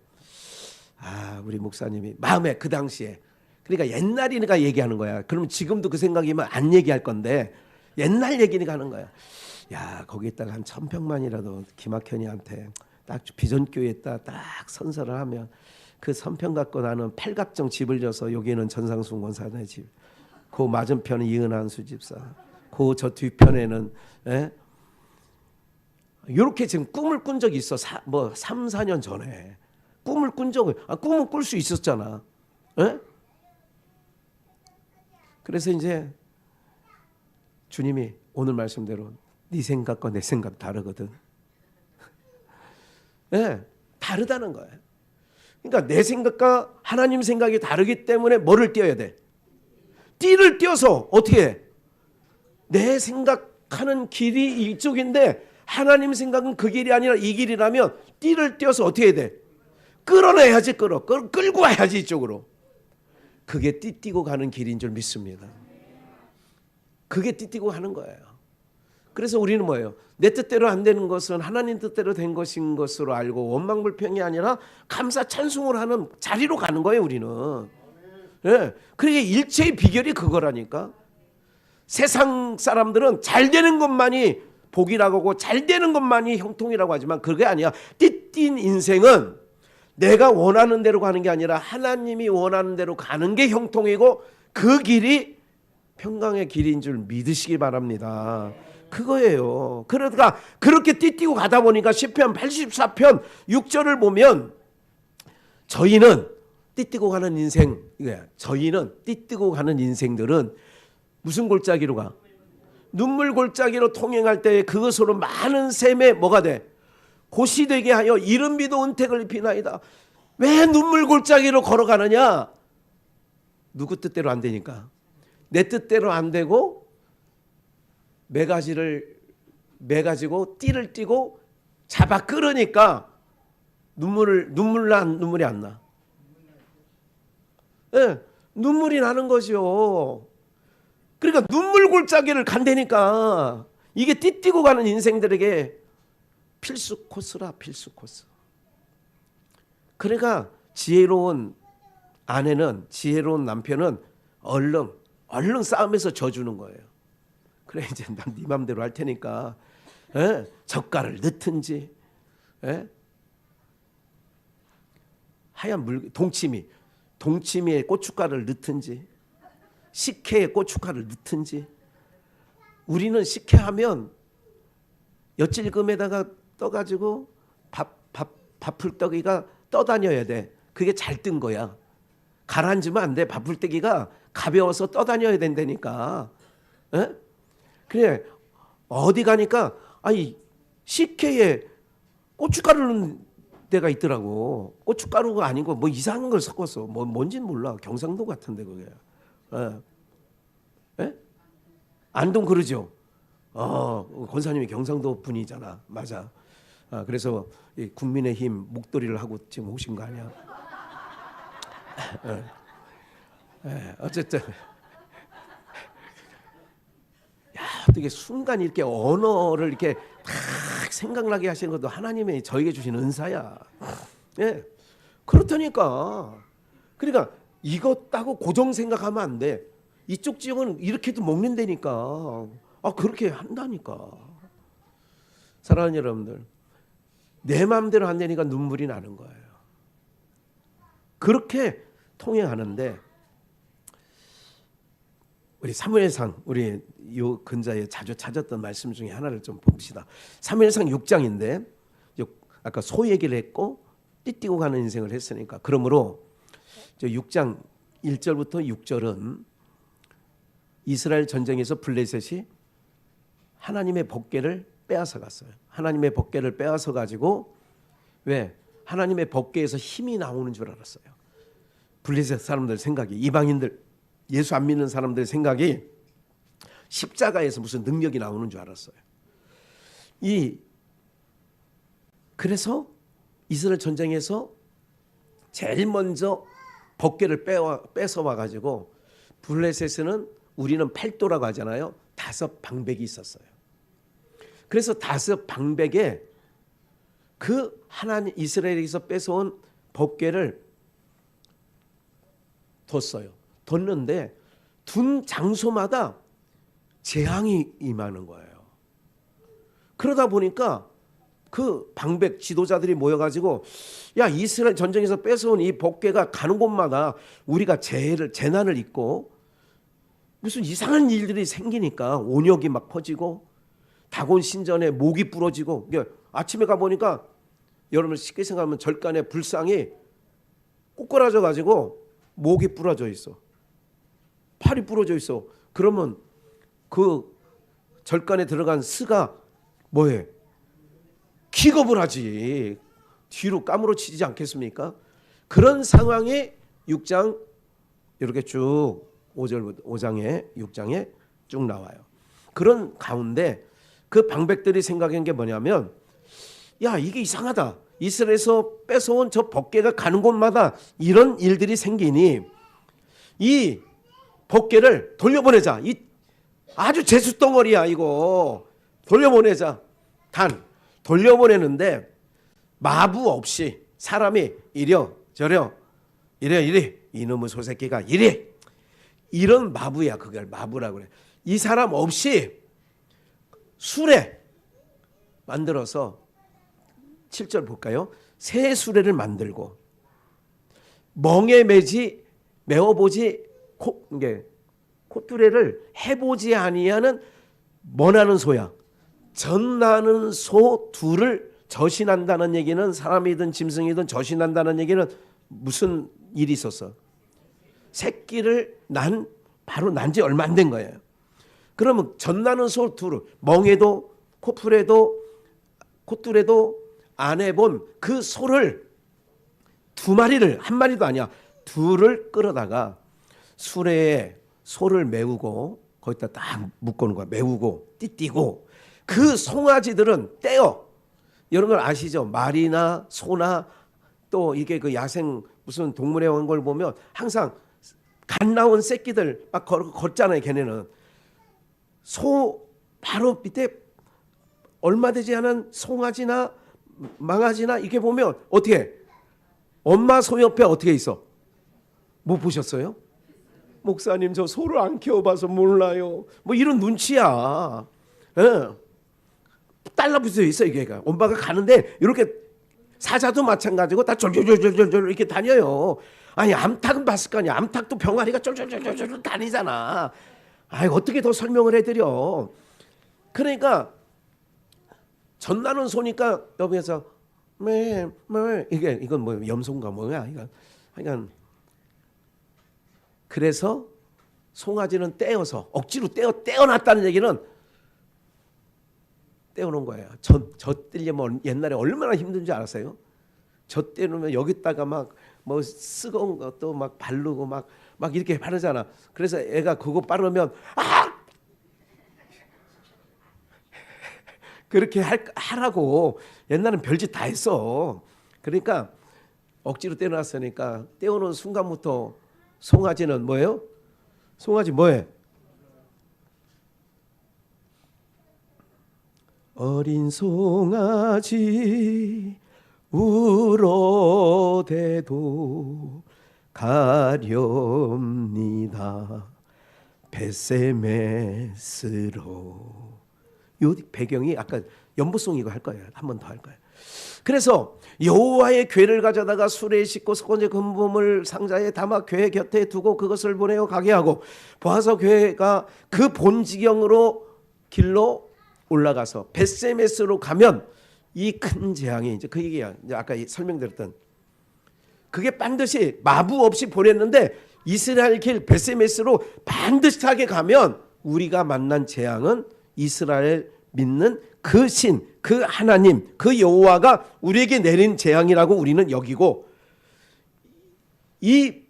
Speaker 1: 우리 목사님이 마음에 그 당시에 그러니까 옛날이니까 얘기하는 거야. 그러면 지금도 그 생각이면 안 얘기할 건데 옛날 얘기니까 하는 거야. 야 거기에다가 한 1,000평만이라도 김학현이한테 딱 비전교회에다 딱 선서를 하면 그 선평 갖고 나는 팔각정 집을 져서 여기는 전상순 권사의 집, 그 맞은편은 이은한수 집사, 그 저 뒤편에는 이렇게 지금 꿈을 꾼 적이 있어. 3, 4년 전에 꿈을 꾼 적을 꿈은 꿀 수 있었잖아. 그래서 이제 주님이 오늘 말씀대로 네 생각과 내 생각 다르거든. 다르다는 거예요. 그러니까 내 생각과 하나님 생각이 다르기 때문에 뭐를 띄어야 돼? 띠를 띄어서 어떻게 해? 내 생각하는 길이 이쪽인데 하나님 생각은 그 길이 아니라 이 길이라면 띠를 띄어서 어떻게 해야 돼? 끌어내야지. 끌고 와야지 이쪽으로. 그게 띠띠고 가는 길인 줄 믿습니다. 그게 띠띠고 가는 거예요. 그래서 우리는 뭐예요? 내 뜻대로 안 되는 것은 하나님 뜻대로 된 것인 것으로 알고 원망불평이 아니라 감사 찬송을 하는 자리로 가는 거예요. 우리는. 그러니까 일체의 비결이 그거라니까. 세상 사람들은 잘 되는 것만이 복이라고 하고 잘 되는 것만이 형통이라고 하지만 그게 아니야. 띠띠인 인생은 내가 원하는 대로 가는 게 아니라 하나님이 원하는 대로 가는 게 형통이고 그 길이 평강의 길인 줄 믿으시기 바랍니다. 그거예요. 그러니까 그렇게 띠띠고 가다 보니까 시편 84편 6절을 보면 저희는 띠띠고 가는 인생, 저희는 띠띠고 가는 인생들은 무슨 골짜기로 가? 눈물 골짜기로 통행할 때 그것으로 많은 샘에 뭐가 돼? 고시되게 하여 이른 비도 은택을 입히나이다. 왜 눈물 골짜기로 걸어가느냐? 누구 뜻대로 안 되니까. 내 뜻대로 안 되고 매가지고 띠를 띠고 잡아 끌으니까 눈물이 안 나. 네, 눈물이 나는 거죠. 그러니까 눈물 골짜기를 간다니까. 이게 띠띠고 가는 인생들에게 필수 코스라, 필수 코스. 그러니까 지혜로운 아내는, 지혜로운 남편은 얼른 싸움에서 져주는 거예요. 그래, 이제 난 네 맘대로 할 테니까 젓갈을 넣든지, 하얀 동치미에 고춧가루를 넣든지, 식혜에 고춧가루를 넣든지. 우리는 식혜하면 엿질금에다가 떠가지고 밥풀떡이가 떠다녀야 돼. 그게 잘 뜬 거야. 가라앉으면 안 돼. 밥풀떡이가 가벼워서 떠다녀야 된다니까. 그래, 어디 가니까 식혜에 고춧가루 넣는 데가 있더라고. 고춧가루가 아니고 뭐 이상한 걸 섞었어. 뭔지는 몰라. 경상도 같은데 그게. 안동 그러죠. 권사님이 경상도 분이잖아. 맞아. 그래서 이 국민의힘 목도리를 하고 지금 오신 거 아니야? 어쨌든 어떻게 순간 이렇게 언어를 이렇게 딱 생각나게 하시는 것도 하나님의 저에게 주신 은사야. 그렇다니까. 그러니까 이것 따고 고정 생각하면 안 돼. 이쪽 지역은 이렇게도 먹는다니까. 그렇게 한다니까. 사랑하는 여러분들, 내 마음대로 한다니까 눈물이 나는 거예요. 그렇게 통행하는데 우리 사무엘상, 우리 요 근자에 자주 찾았던 말씀 중에 하나를 좀 봅시다. 사무엘상 6장인데 아까 소 얘기를 했고 띠띠고 가는 인생을 했으니까, 그러므로 6장 1절부터 6절은 이스라엘 전쟁에서 블레셋이 하나님의 법궤를 빼앗아 갔어요. 하나님의 법궤를 빼앗아 가지고, 왜? 하나님의 법궤에서 힘이 나오는 줄 알았어요. 블레셋 사람들 생각이, 이방인들, 예수 안 믿는 사람들 생각이 십자가에서 무슨 능력이 나오는 줄 알았어요. 그래서 이스라엘 전쟁에서 제일 먼저 법궤를 뺏어와 가지고, 블레셋은 우리는 팔도라고 하잖아요. 5 방백이 있었어요. 그래서 5 방백에 그 하나님 이스라엘에서 뺏어온 법궤를 뒀어요. 뒀는데 둔 장소마다 재앙이 임하는 거예요. 그러다 보니까 그 방백 지도자들이 모여가지고, 야, 이스라엘 전쟁에서 뺏어온 이 법궤가 가는 곳마다 우리가 재난을 입고 무슨 이상한 일들이 생기니까 온역이 막 퍼지고 다곤 신전에 목이 부러지고. 아침에 가보니까 여러분 쉽게 생각하면 절간에 불상이 꼬꾸라져 가지고 목이 부러져 있어. 팔이 부러져 있어. 그러면 그 절간에 들어간 스가 뭐해? 기겁을 하지. 뒤로 까무러치지 않겠습니까? 그런 상황이 6장 이렇게 쭉 5장에 6장에 쭉 나와요. 그런 가운데 그 방백들이 생각한 게 뭐냐면, 야, 이게 이상하다. 이스라엘에서 뺏어온 저 법궤가 가는 곳마다 이런 일들이 생기니 이 법궤를 돌려보내자. 이 아주 재수덩어리야 이거. 돌려보내자. 단 돌려보내는데 마부 없이 사람이 이래 이놈의 소새끼가 이래, 이런 마부야. 그걸 마부라고 그래. 이 사람 없이 수레 만들어서 7절 볼까요? 새 수레를 만들고 멍에 메어보지 콧두레를 해보지 아니하는 머나는 소야. 전나는 소 둘을 저신한다는 얘기는, 사람이든 짐승이든 저신한다는 얘기는 무슨 일이 있었어? 새끼를 바로 난 지 얼마 안 된 거예요. 그러면 전나는 소 둘을, 멍에도 콧뚜레도 안 해본 그 소를 두 마리를, 한 마리도 아니야, 둘을 끌어다가 수레에 소를 메우고 거기다 딱 묶어놓은 거야. 메우고 띠띠고 그 송아지들은 떼어. 여러분 아시죠? 말이나 소나 또 이게 그 야생 무슨 동물에 온 걸 보면 항상 갓 나온 새끼들 막 걷잖아요. 걔네는 소 바로 밑에 얼마 되지 않은 송아지나 망아지나 이렇게 보면 어떻게 엄마 소 옆에 어떻게 있어? 못 보셨어요? 목사님 저 소를 안 키워봐서 몰라요. 뭐 이런 눈치야. 예. 달라붙어 있어 이게. 엄마가 가는데 이렇게 사자도 마찬가지고 다 졸졸졸졸졸 이렇게 다녀요. 아니 암탉은 봤을 거 아니야. 암탉도 병아리가 졸졸졸졸 다니잖아. 아이 어떻게 더 설명을 해드려. 그러니까 전나는 소니까 옆에서 매 이게 이건 뭐 염소인가 뭐야 이건. 그러니까 그래서 송아지는 떼어서 억지로 떼어놨다는 얘기는 떼어놓은 거예요. 젖 떼려면 옛날에 얼마나 힘든지 알았어요? 젖 떼놓으면 여기다가 막 뭐 쓰거운 것도 막 바르고 막 이렇게 바르잖아. 그래서 애가 그거 바르면 그렇게 하라고 옛날엔 별짓 다 했어. 그러니까 억지로 떼어놨으니까 떼어놓은 순간부터 송아지는 뭐예요? 송아지 뭐해? 어린 송아지 울어대도 가렵니다 뱃샘에스로. 요 배경이 아까 연보송 이거 할 거예요. 한 번 더 할 거예요. 그래서 여호와의 궤를 가져다가 수레에 싣고 서건제 금품을 상자에 담아 궤 곁에 두고 그것을 보내어 가게 하고 보아서 궤가 그 본지경으로 길로 올라가서 벳세메스로 가면 이 큰 재앙이 이제 그 얘기야. 이제 아까 설명드렸던 그게 반드시 마부 없이 보냈는데 이스라엘 길 벳세메스로 반드시 타게 가면 우리가 만난 재앙은 이스라엘 믿는 그 신, 그 하나님, 그 여호와가 우리에게 내린 재앙이라고 우리는 여기고 이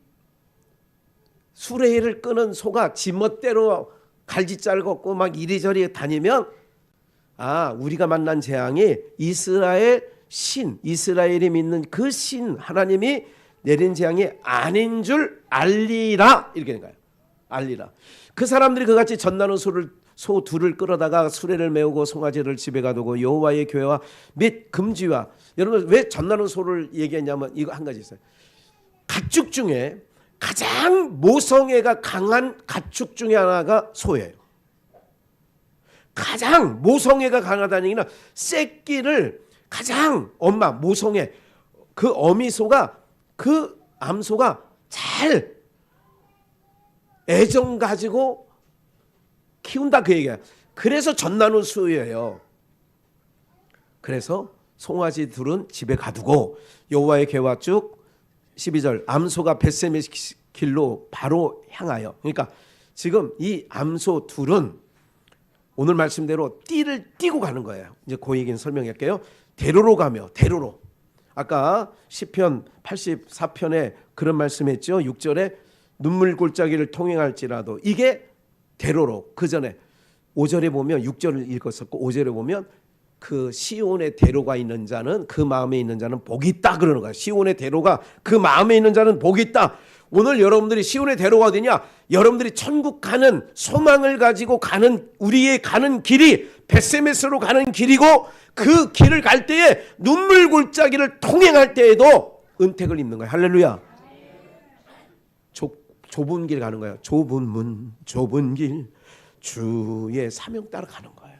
Speaker 1: 수레를 끄는 소가 지멋대로 갈짓자를 걷고 막 이리저리 다니면 우리가 만난 재앙이 이스라엘 신, 이스라엘이 믿는 그 신 하나님이 내린 재앙이 아닌 줄 알리라 이렇게 된 거예요. 알리라. 그 사람들이 그같이 전나는 소 둘을 끌어다가 수레를 메우고 송아지를 집에 가두고 여호와의 교회와 및 금지와. 여러분 왜 전나는 소를 얘기했냐면 이거 한 가지 있어요. 가축 중에 가장 모성애가 강한 가축 중에 하나가 소예요. 가장 모성애가 강하다는 얘기는 새끼를 가장 엄마 모성애 그 어미소가 그 암소가 잘 애정 가지고 키운다 그 얘기야. 그래서 전나누 수예요. 그래서 송아지 둘은 집에 가두고 여호와의 궤와 쭉 12절 암소가 벳세메 길로 바로 향하여. 그러니까 지금 이 암소 둘은 오늘 말씀대로 띠를 띠고 가는 거예요. 이제 그 얘기는 설명할게요. 대로로 가며 대로로. 아까 시편 84편에 그런 말씀했죠. 6절에 눈물 골짜기를 통행할지라도 이게 대로로. 그 전에 5절에 보면 6절을 읽었었고 5절에 보면 그 시온의 대로가 있는 자는 그 마음에 있는 자는 복이 있다 그러는 거예요. 시온의 대로가 그 마음에 있는 자는 복이 있다. 오늘 여러분들이 시온의 대로가 어디냐? 여러분들이 천국 가는 소망을 가지고 가는 우리의 가는 길이 벳세메스로 가는 길이고 그 길을 갈 때에 눈물 골짜기를 통행할 때에도 은택을 입는 거예요. 할렐루야. 좁은 길 가는 거예요. 좁은 문, 좁은 길, 주의 사명 따라 가는 거예요.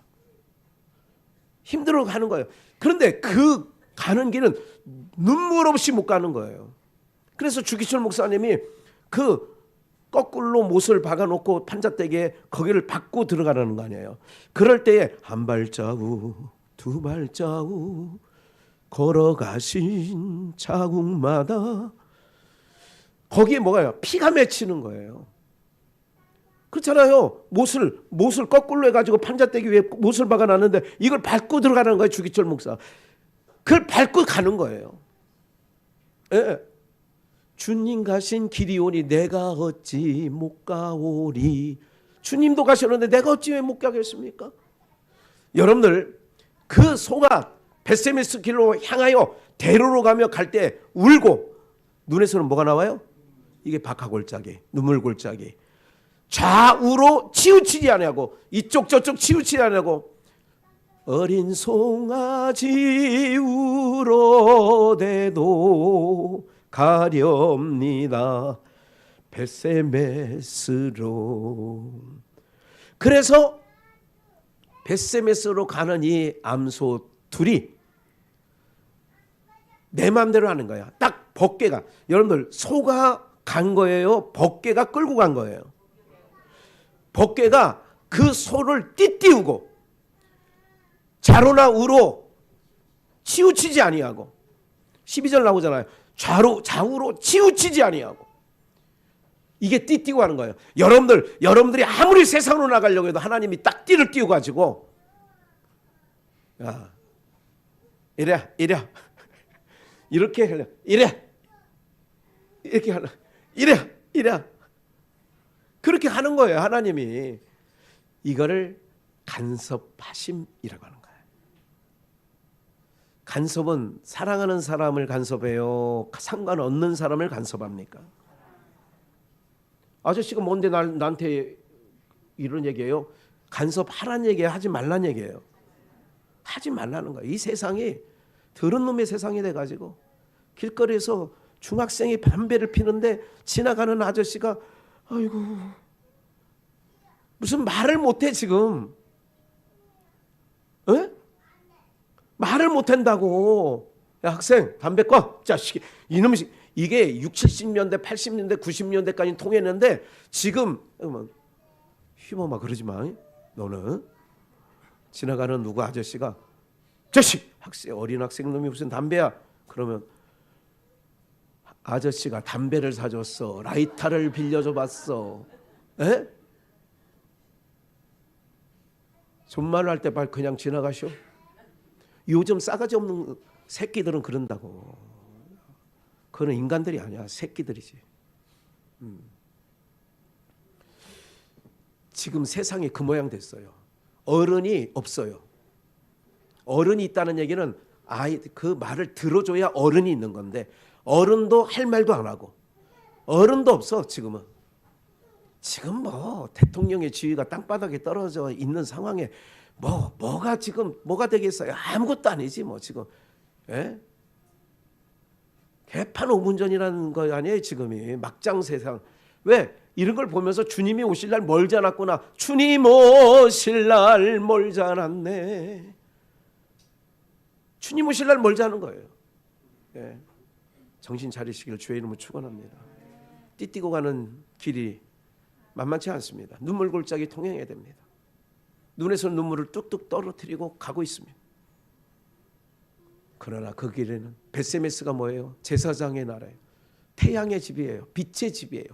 Speaker 1: 힘들어 가는 거예요. 그런데 그 가는 길은 눈물 없이 못 가는 거예요. 그래서 주기철 목사님이 그 거꾸로 못을 박아놓고 판자대기에 거기를 밟고 들어가라는 거 아니에요. 그럴 때에 한 발자국, 두 발자국 걸어가신 자국마다 거기에 뭐가요? 피가 맺히는 거예요. 그렇잖아요. 못을 거꾸로 해가지고 판자대기 위에 못을 박아놨는데 이걸 밟고 들어가는 거예요. 주기철 목사. 그걸 밟고 가는 거예요. 예. 주님 가신 길이 오니 내가 어찌 못 가오리. 주님도 가셨는데 내가 어찌 왜 못 가겠습니까? 여러분들 그 소가 벳세메스 길로 향하여 대로로 가며 갈 때 울고 눈에서는 뭐가 나와요? 이게 박하골짜기, 눈물골짜기. 좌우로 치우치지 아니하고 이쪽 저쪽 치우치지 아니하고 어린 송아지 울어대도 가렵니다 벳세메스로. 그래서 벳세메스로 가는 이 암소 둘이 내 마음대로 하는 거야. 딱 벗개가, 여러분들 소가 간 거예요? 벗개가 끌고 간 거예요? 벗개가 그 소를 띠띠우고 좌로나 우로 치우치지 아니하고, 12절 나오잖아요. 좌우로 치우치지 아니하고. 이게 띠띠고 하는 거예요. 여러분들이 아무리 세상으로 나가려고 해도 하나님이 딱 띠를 띄워 가지고, 야, 이래 이렇게 하려, 이렇게 하려, 이래 그렇게 하는 거예요. 하나님이 이거를 간섭하심이라고 하는 거예요. 간섭은 사랑하는 사람을 간섭해요, 상관없는 사람을 간섭합니까? 아저씨가 뭔데 나한테 이런 얘기예요? 간섭하란 얘기예요? 하지 말란 얘기예요? 하지 말라는 거예요. 이 세상이 더러운 놈의 세상이 돼가지고 길거리에서 중학생이 담배를 피는데 지나가는 아저씨가 아이고 무슨 말을 못해 지금. 에? 말을 못한다고. 야 학생 담배 꺼. 자식 이놈이. 이게 60, 70년대 80년대 90년대까지 통했는데 지금 휘머마 그러지 마. 너는 지나가는 누구 아저씨가 자식 학생 어린 학생 놈이 무슨 담배야. 그러면 아저씨가 담배를 사줬어. 라이터를 빌려줘 봤어. 에? 존말로 할 때 말 그냥 지나가쇼. 요즘 싸가지 없는 새끼들은 그런다고. 그건 인간들이 아니야. 새끼들이지. 지금 세상이 그 모양 됐어요. 어른이 없어요. 어른이 있다는 얘기는 그 말을 들어줘야 어른이 있는 건데 어른도 할 말도 안 하고 어른도 없어 지금은. 지금 뭐 대통령의 지위가 땅바닥에 떨어져 있는 상황에 뭐가 지금 뭐가 되겠어요? 아무것도 아니지 뭐 지금. 예? 개판 5분 전이라는 거 아니에요 지금이. 막장 세상. 왜? 이런 걸 보면서 주님이 오실 날 멀지 않았구나. 주님 오실 날 멀지 않았네. 주님 오실 날 멀지 않은 거예요. 예. 정신 차리시기를 주의 이름으로 축원합니다. 띠띠고 가는 길이 만만치 않습니다. 눈물골짜기 통행해야 됩니다. 눈에서 눈물을 뚝뚝 떨어뜨리고 가고 있습니다. 그러나 그 길에는 벳세메스가 뭐예요? 제사장의 나라예요. 태양의 집이에요. 빛의 집이에요.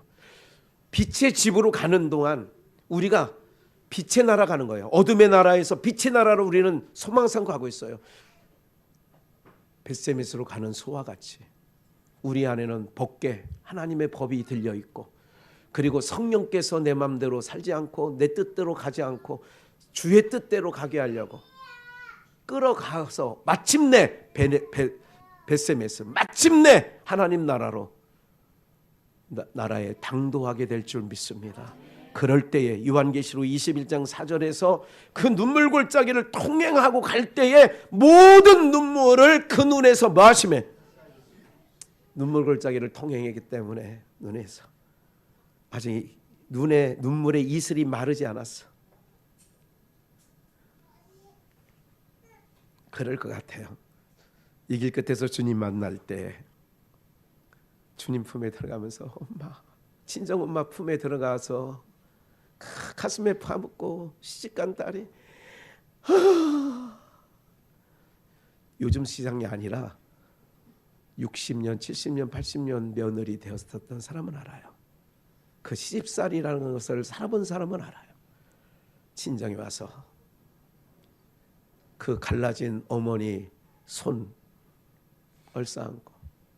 Speaker 1: 빛의 집으로 가는 동안 우리가 빛의 나라 가는 거예요. 어둠의 나라에서 빛의 나라로 우리는 소망 삼고 가고 있어요. 벳세메스로 가는 소와 같이 우리 안에는 법계 하나님의 법이 들려 있고, 그리고 성령께서 내 마음대로 살지 않고 내 뜻대로 가지 않고 주의 뜻대로 가게 하려고 끌어가서 마침내 벳세메스, 마침내 하나님 나라로 나라에 당도하게 될 줄 믿습니다. 그럴 때에 요한계시록 21장 4절에서 그 눈물골짜기를 통행하고 갈 때에 모든 눈물을 그 눈에서 마시매. 눈물골짜기를 통행했기 때문에 눈에서 아직 눈에 눈물의 이슬이 마르지 않았어. 그럴 것 같아요. 이 길 끝에서 주님 만날 때 주님 품에 들어가면서 엄마, 친정 엄마 품에 들어가서 가슴에 파묻고 시집간 딸이 요즘 시장이 아니라 60년, 70년, 80년 며느리 되었던 사람은 알아요. 그 시집살이라는 것을 살아본 사람은 알아요. 친정에 와서 그 갈라진 어머니 손 얼싸안고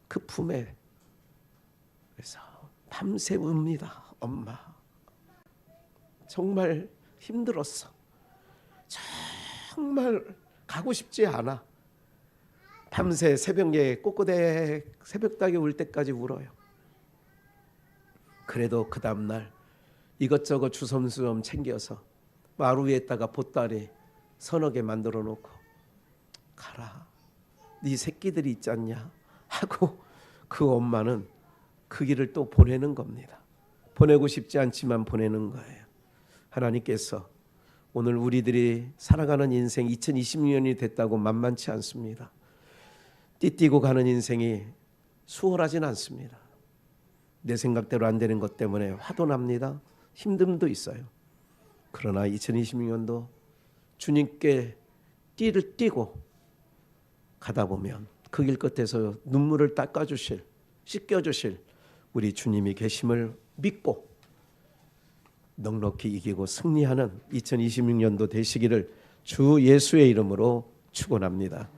Speaker 1: 그 품에 그래서 밤새 웁니다. 엄마 정말 힘들었어. 정말 가고 싶지 않아. 밤새 새벽에 꼬꼬대 새벽닭이 울 때까지 울어요. 그래도 그 다음날 이것저것 주섬주섬 챙겨서 마루 위에다가 보따리 서너 개 만들어 놓고 가라. 네 새끼들이 있지 않냐 하고 그 엄마는 그 길을 또 보내는 겁니다. 보내고 싶지 않지만 보내는 거예요. 하나님께서 오늘 우리들이 살아가는 인생 2026년이 됐다고 만만치 않습니다. 띠띠고 가는 인생이 수월하진 않습니다. 내 생각대로 안 되는 것 때문에 화도 납니다. 힘듦도 있어요. 그러나 2026년도 주님께 띠를 띠고 가다 보면 그 길 끝에서 눈물을 닦아주실, 씻겨주실 우리 주님이 계심을 믿고 넉넉히 이기고 승리하는 2026년도 되시기를 주 예수의 이름으로 축원합니다.